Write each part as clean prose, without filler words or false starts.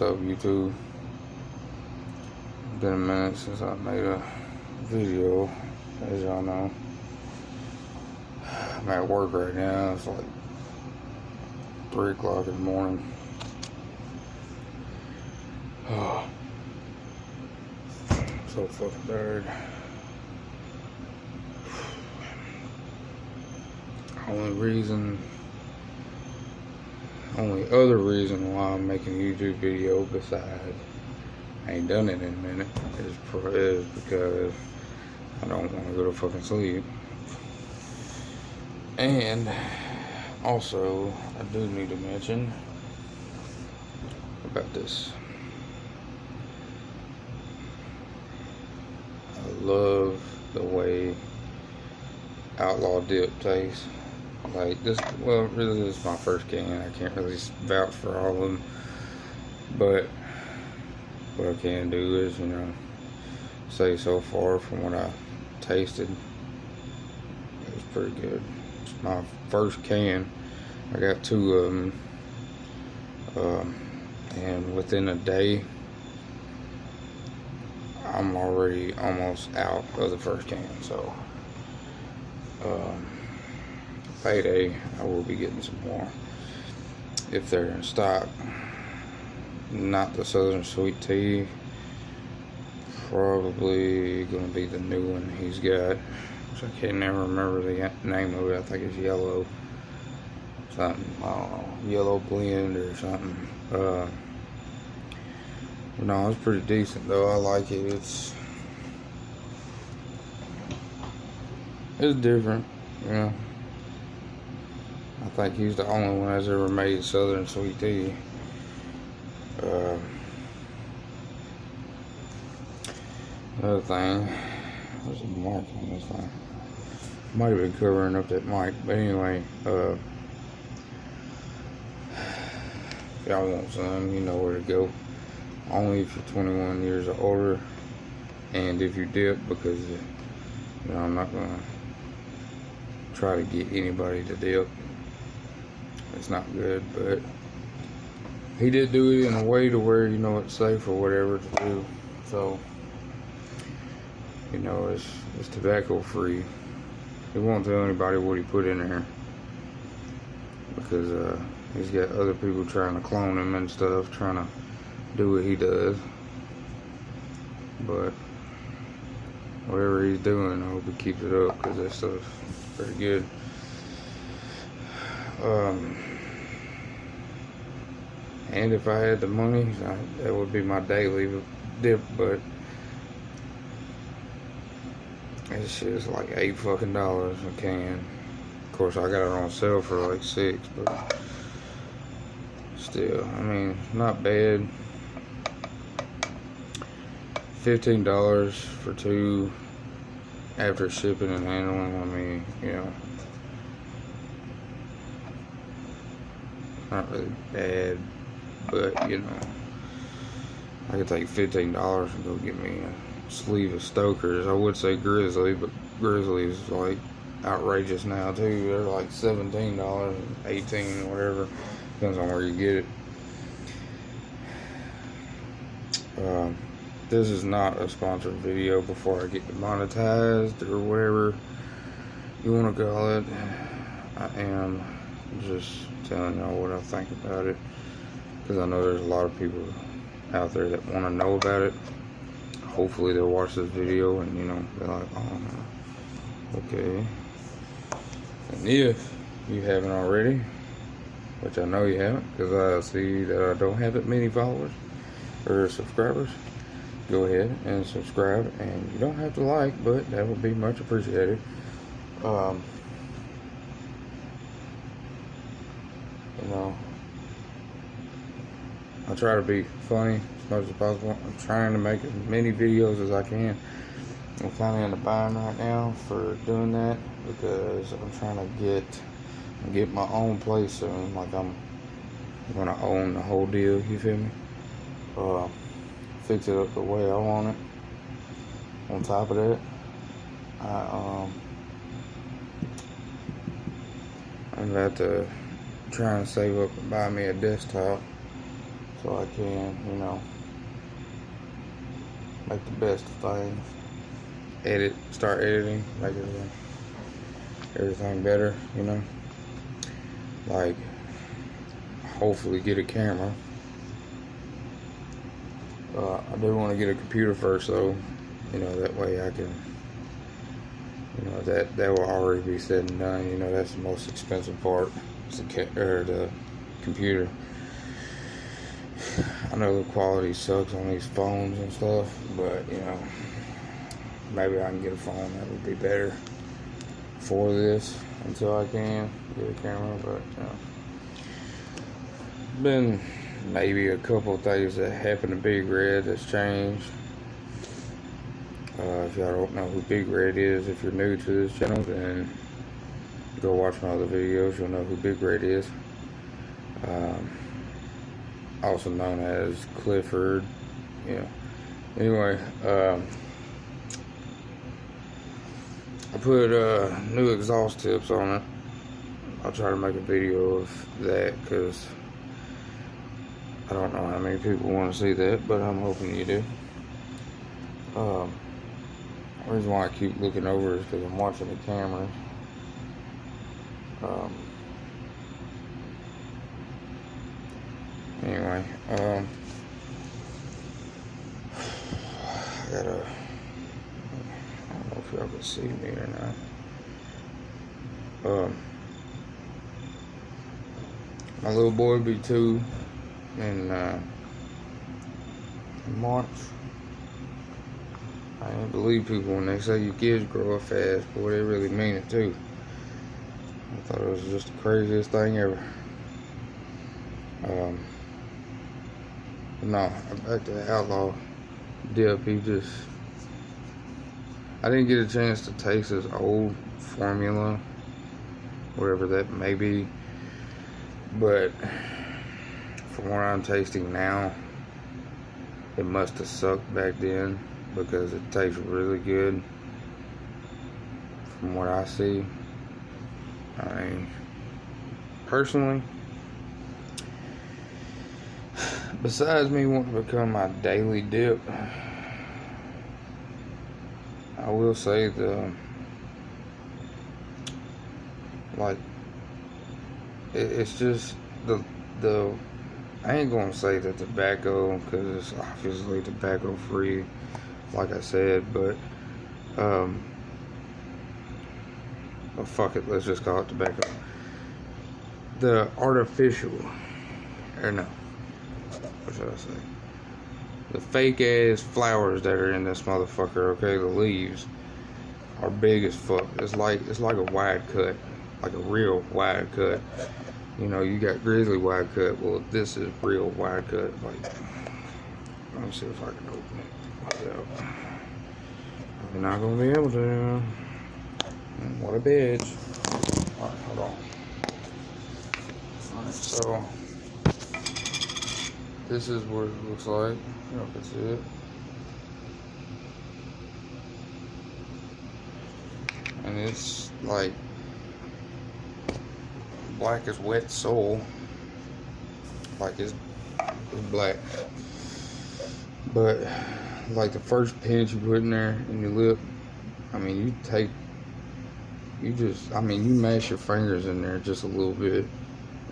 What's up, YouTube? It's been a minute since I made a video, as y'all know. I'm at work right now. It's like 3 o'clock in the morning. Oh, I'm so fucking tired. Only other reason why I'm making a YouTube video, besides I ain't done it in a minute, is because I don't want to go to fucking sleep. And also, I do need to mention about this. I love the way Outlaw dip tastes. Like this, well, really, this is my first can. I can't really vouch for all of them, but what I can do is, say so far from what I tasted, it was pretty good. It's my first can. I got 2 of them, and within a day, I'm already almost out of the first can. So, payday, I will be getting some more if they're in stock. Not the Southern Sweet Tea, probably gonna be the new one he's got, which I can't never remember the name of it. I think it's yellow something, I don't know, yellow blend or something. No, it's pretty decent though. I like it. It's different, I think he's the only one that's ever made Southern Sweet Tea. Another thing, there's a mark on this thing. Might have been covering up that mic, but anyway, if y'all want some, you know where to go. Only if you're 21 years or older, and if you dip, because I'm not gonna try to get anybody to dip. It's not good, but he did do it in a way to where it's safe or whatever to do. So it's tobacco free. He won't tell anybody what he put in there, because he's got other people trying to clone him and stuff, trying to do what he does. But whatever he's doing, I hope he keeps it up, because that stuff's pretty good. And if I had the money, that would be my daily dip, but this shit's like $8 fucking a can. Of course, I got it on sale for like $6, but still, not bad. $15 for 2 after shipping and handling. Not really bad, but I could take $15 and go get me a sleeve of Stokers. I would say Grizzly, but Grizzly is like outrageous now too. They're like $17, $18, whatever. Depends on where you get it. This is not a sponsored video before I get demonetized or whatever you want to call it. I am just telling y'all what I think about it, because I know there's a lot of people out there that want to know about it. Hopefully they'll watch this video and they're like, oh, okay. And if you haven't already, which I know you haven't, because I see that I don't have that many followers or subscribers, go ahead and subscribe. And you don't have to like, but that would be much appreciated. I try to be funny as much as possible. I'm trying to make as many videos as I can. I'm kind of in the bind right now for doing that, because I'm trying to get my own place soon. Like, I'm gonna own the whole deal, you feel me? Fix it up the way I want it. On top of that, I'm about to try and save up and buy me a desktop, so I can, make the best of things. Start editing, make everything better, like hopefully get a camera. I do want to get a computer first, though, that way I can, that will already be said and done. That's the most expensive part, is the computer. I know the quality sucks on these phones and stuff, but maybe I can get a phone that would be better for this until I can get a camera. But been maybe a couple of things that happened to Big Red that's changed. If y'all don't know who Big Red is, if you're new to this channel, then go watch my other videos. You'll know who Big Red is. Also known as Clifford. Anyway, I put new exhaust tips on it. I'll try to make a video of that, because I don't know how many people want to see that, but I'm hoping you do. The reason why I keep looking over is because I'm watching the camera. Anyway, I don't know if y'all can see me or not. My little boy will be 2 in March. I can't believe people when they say your kids grow up fast, boy, they really mean it too. I thought it was just the craziest thing ever. No, back to the Outlaw dip. I didn't get a chance to taste his old formula, whatever that may be, but from what I'm tasting now, it must have sucked back then, because it tastes really good from what I see. I mean, personally, besides me wanting to become my daily dip, I will say it's just the I ain't gonna say the tobacco, because it's obviously tobacco free, like I said, but fuck it, let's just call it tobacco. The artificial, or no, what should I say? The fake ass flowers that are in this motherfucker, okay, the leaves are big as fuck. It's like a wide cut, like a real wide cut. You got grizzly wide cut. Well, this is real wide cut. Like, let me see if I can open it myself. I'm not gonna be able to. What a bitch. Alright, hold on. Alright, so this is what it looks like. I don't know if it's it. And it's like black as wet soul. Like it's black. But like the first pinch you put in there in your lip, I mean, you mash your fingers in there just a little bit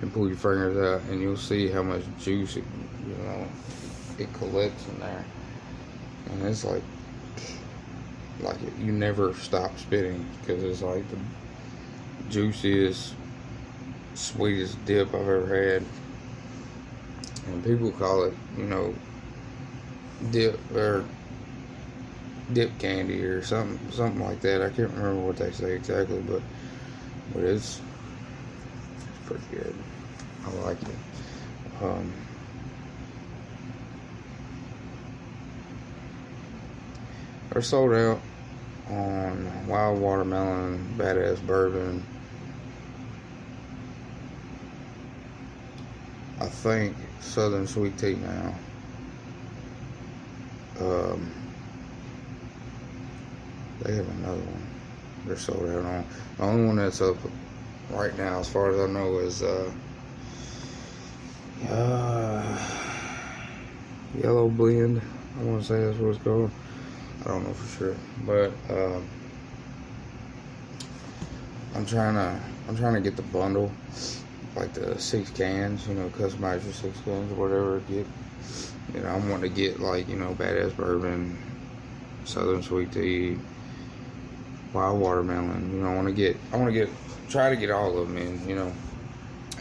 and pull your fingers out, and you'll see how much juice it collects in there. And it's like you never stop spitting, because it's like the juiciest, sweetest dip I've ever had. And people call it, dip or dip candy or something like that. I can't remember what they say exactly, but it's pretty good. I like it. They're sold out on Wild Watermelon, Badass Bourbon. I think Southern Sweet Tea now. They have another one they're sold out on. The only one that's up right now, as far as I know, is yellow blend. I want to say that's what it's called. I don't know for sure, but I'm trying to get the bundle, like the 6 cans. You know, customize your 6 cans or whatever. I want to get like badass bourbon, southern sweet tea, wild watermelon. I want to try to get all of them in.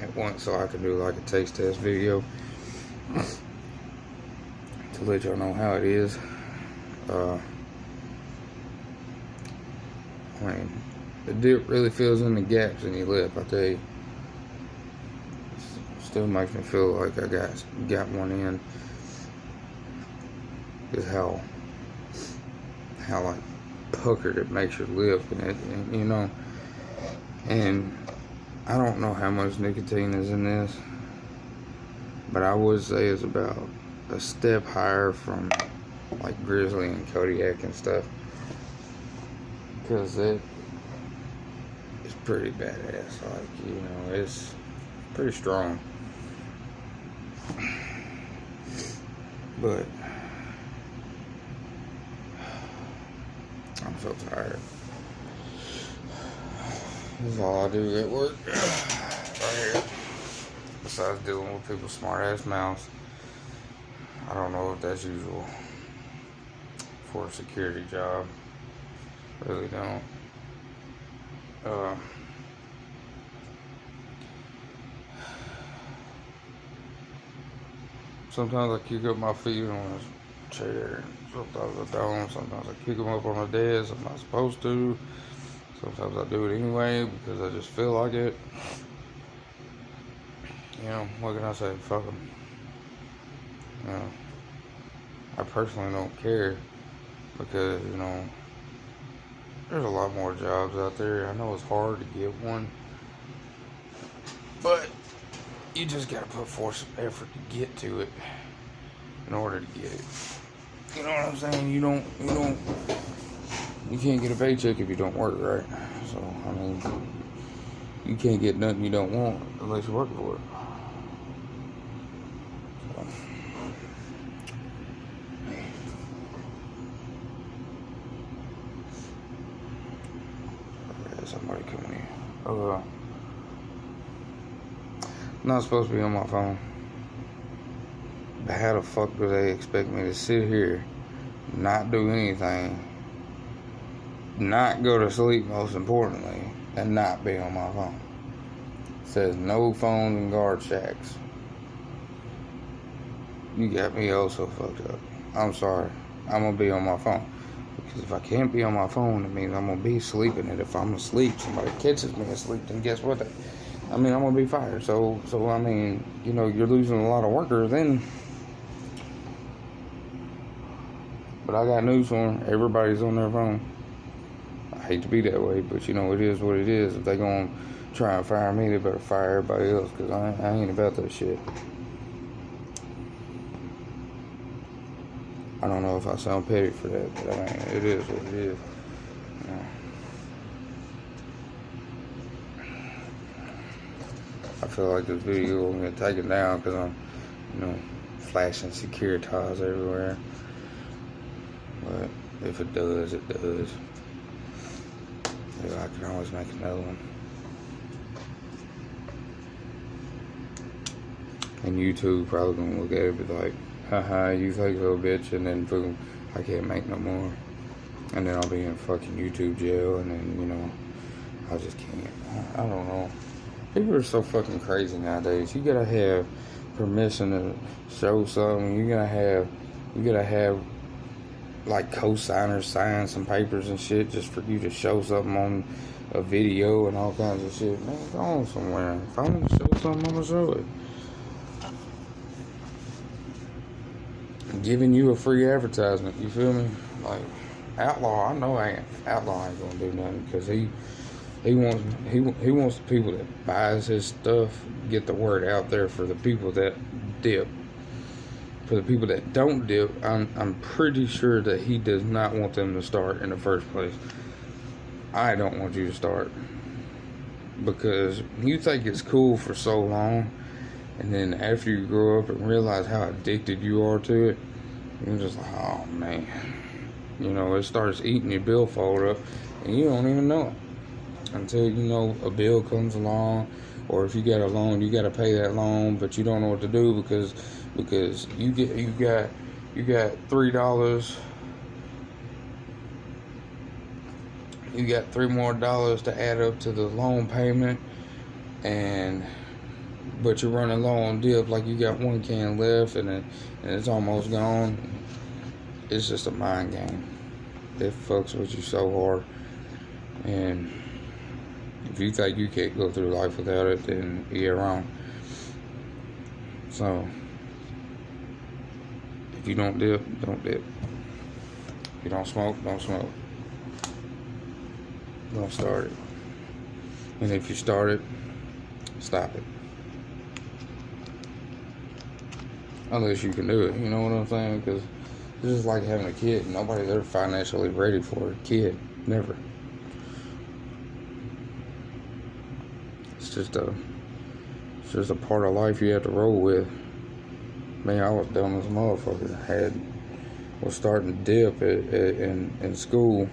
At once, so I can do like a taste test video to let y'all know how it is. The dip really fills in the gaps in your lip, I tell you. Still makes me feel like I got one in. Just how like puckered it makes your lip, and and I don't know how much nicotine is in this, but I would say it's about a step higher from like Grizzly and Kodiak and stuff, because it's pretty badass. Like, it's pretty strong. But I'm so tired. This is all I do at work. Right here. Besides dealing with people's smart ass mouths. I don't know if that's usual for a security job. Really don't. Sometimes I kick up my feet on a chair. Sometimes I don't. Sometimes I kick them up on a desk. I'm not supposed to. Sometimes I do it anyway because I just feel like it. What can I say? Fuck them. I personally don't care because, there's a lot more jobs out there. I know it's hard to get one, but you just gotta put forth some effort to get to it in order to get it. You know what I'm saying? You can't get a paycheck if you don't work, right? So, you can't get nothing you don't want unless you work for it. Somebody coming in. I'm not supposed to be on my phone. But how the fuck do they expect me to sit here, not do anything, not go to sleep, most importantly, and not be on my phone? It says no phones in guard shacks. You got me also fucked up. I'm sorry. I'm gonna be on my phone. Because if I can't be on my phone, it means I'm going to be sleeping. And if I'm asleep, somebody catches me asleep, then guess what? I'm going to be fired. So you're losing a lot of workers then. But I got news for them. Everybody's on their phone. I hate to be that way, but it is what it is. If they're going to try and fire me, they better fire everybody else, because I ain't about that shit. I don't know if I sound petty for that, but it is what it is. I feel like this video will get taken down because I'm, flashing Securitas everywhere. But if it does, it does. I can always make another one. And YouTube probably gonna look at it and be like, haha, you fake little bitch, and then boom, I can't make no more. And then I'll be in fucking YouTube jail, and then, I just can't. I don't know. People are so fucking crazy nowadays. You gotta have permission to show something. You gotta have like co-signers sign some papers and shit just for you to show something on a video and all kinds of shit. Man, go on somewhere. If I want to show something, I'm gonna show it. Giving you a free advertisement, you feel me? Like Outlaw, I know Outlaw ain't gonna do nothing because he wants the people that buys his stuff get the word out there for the people that dip. For the people that don't dip, I'm pretty sure that he does not want them to start in the first place. I don't want you to start because you think it's cool for so long, And then after you grow up and realize how addicted you are to it, you're just like, oh man. You know, it starts eating your billfold up and you don't even know it. Until, you know, a bill comes along, or if you got a loan, you got to pay that loan, but you don't know what to do because you got $3. You got $3 more to add up to the loan payment, but you're running low on dip, like you got one can left and it's almost gone. It's just a mind game. It fucks with you so hard, and if you think you can't go through life without it, then you're wrong. So if you don't dip, don't dip. If you don't smoke, don't smoke. Don't start it. And if you start it, stop it. Unless you can do it, you know what I'm saying? Because it's just like having a kid. Nobody's ever financially ready for a kid. Never. It's just a part of life you have to roll with. Man, I was dumb as a motherfucker. Was starting to dip in school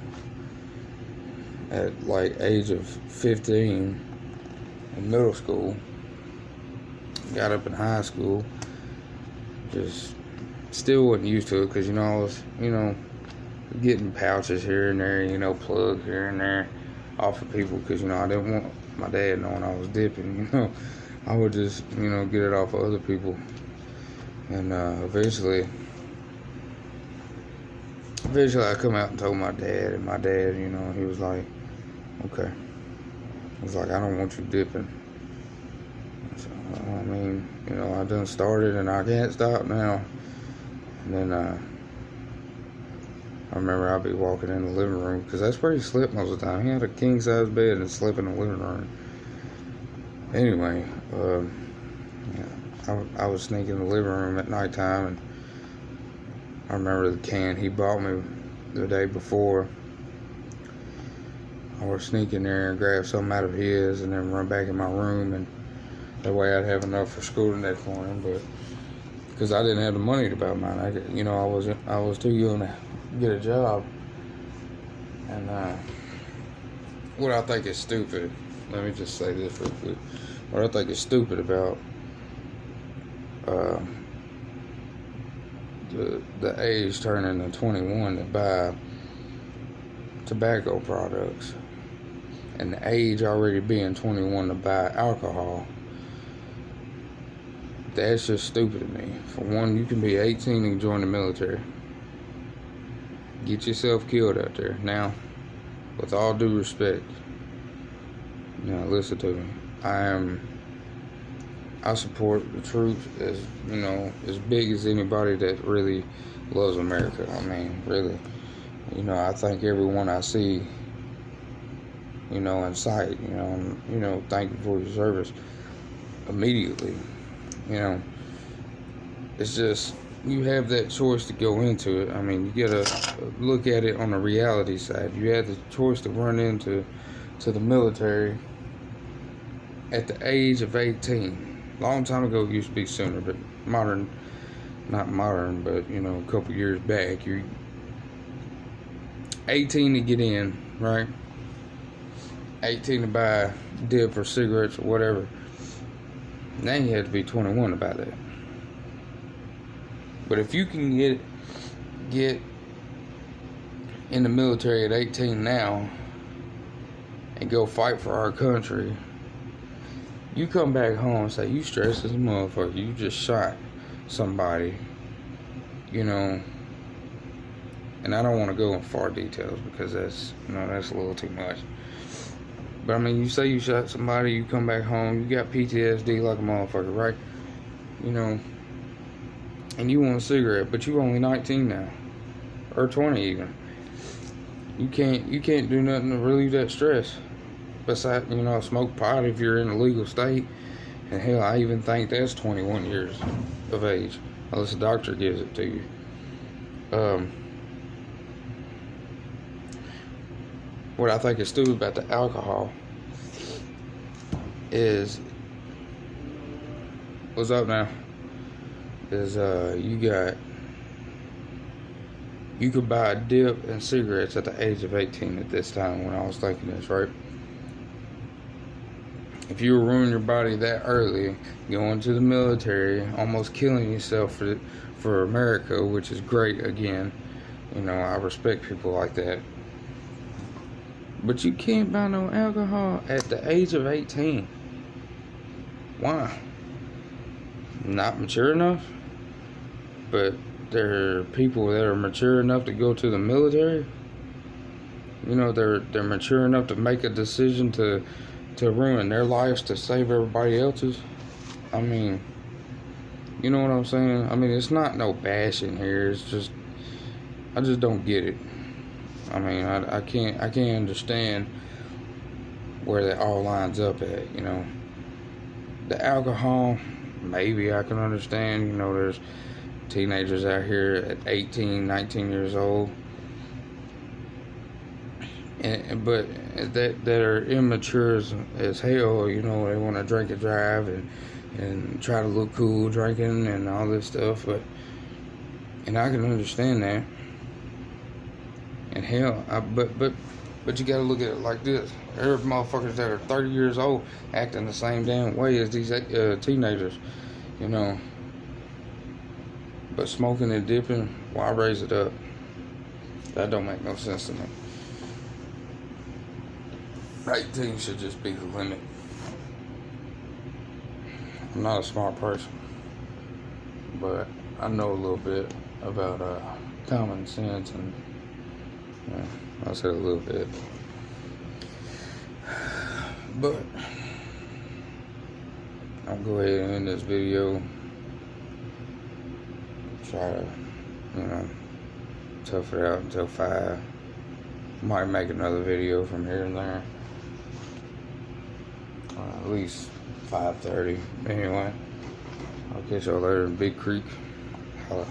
at like age of 15 in middle school. Got up in high school. Just still wasn't used to it because, you know, I was, you know, getting pouches here and there, you know, plugs here and there off of people because, you know, I didn't want my dad knowing I was dipping, you know. I would just, you know, get it off of other people. And eventually I come out and told my dad, and my dad, you know, he was like, okay. He was like, I don't want you dipping. So, I mean, you know, I done started and I can't stop now. And then I remember I'd be walking in the living room, because that's where he slept most of the time. He had a king-size bed and slept in the living room. Anyway, yeah, I was sneaking in the living room at nighttime, and I remember the can he bought me the day before. I would sneak in there and grab something out of his and then run back in my room, and that way I'd have enough for school the next morning. But because I didn't have the money to buy mine, I was too young to get a job. And what I think is stupid, let me just say this real quick. What I think is stupid about the age turning to 21 to buy tobacco products, and the age already being 21 to buy alcohol, that's just stupid to me. For one, you can be 18 and join the military. Get yourself killed out there. Now, with all due respect, now listen to me. I support the troops as, you know, as big as anybody that really loves America. I mean, really. You know, I thank everyone I see, you know, in sight, you know, thank you for your service immediately. You know, it's just, you have that choice to go into it. I mean, you gotta look at it on the reality side. You had the choice to run into the military at the age of 18. Long time ago, it used to be sooner, but not modern, but, you know, a couple years back, you're 18 to get in, right? 18 to buy dip or cigarettes or whatever. Now you have to be 21 to buy that. But if you can get in the military at 18 now and go fight for our country, you come back home and say you stressed as a motherfucker, you just shot somebody, you know. And I don't want to go in far details because that's, you know, that's a little too much. But I mean, you say you shot somebody, you come back home, you got PTSD like a motherfucker, right? You know, and you want a cigarette, but you only 19 now, or 20 even. You can't do nothing to relieve that stress. Besides, you know, smoke pot if you're in a legal state, and hell, I even think that's 21 years of age, unless a doctor gives it to you. What I think is stupid about the alcohol is what's up now is you could buy a dip and cigarettes at the age of 18 at this time when I was thinking this, right? If you ruin your body that early, going to the military, almost killing yourself for America, which is great again. You know, I respect people like that. But you can't buy no alcohol at the age of 18. Why? Not mature enough? But there are people that are mature enough to go to the military. You know, they're mature enough to make a decision to ruin their lives to save everybody else's. I mean, you know what I'm saying? I mean, it's not no bashing here. It's just, I just don't get it. I mean, I can't understand where that all lines up at, you know. The alcohol, maybe I can understand. You know, there's teenagers out here at 18, 19 years old, but that are immature as hell. You know, they want to drink and drive and try to look cool drinking and all this stuff. And I can understand that. And hell, but you gotta look at it like this. There's motherfuckers that are 30 years old acting the same damn way as these teenagers, you know. But smoking and dipping, why raise it up? That don't make no sense to me. 18 should just be the limit. I'm not a smart person, but I know a little bit about common sense, and I said a little bit. But I'll go ahead and end this video. Try to, you know, tough it out until 5. Might make another video from here and there. At least 5:30. Anyway, I'll catch y'all later in Big Creek. Holla.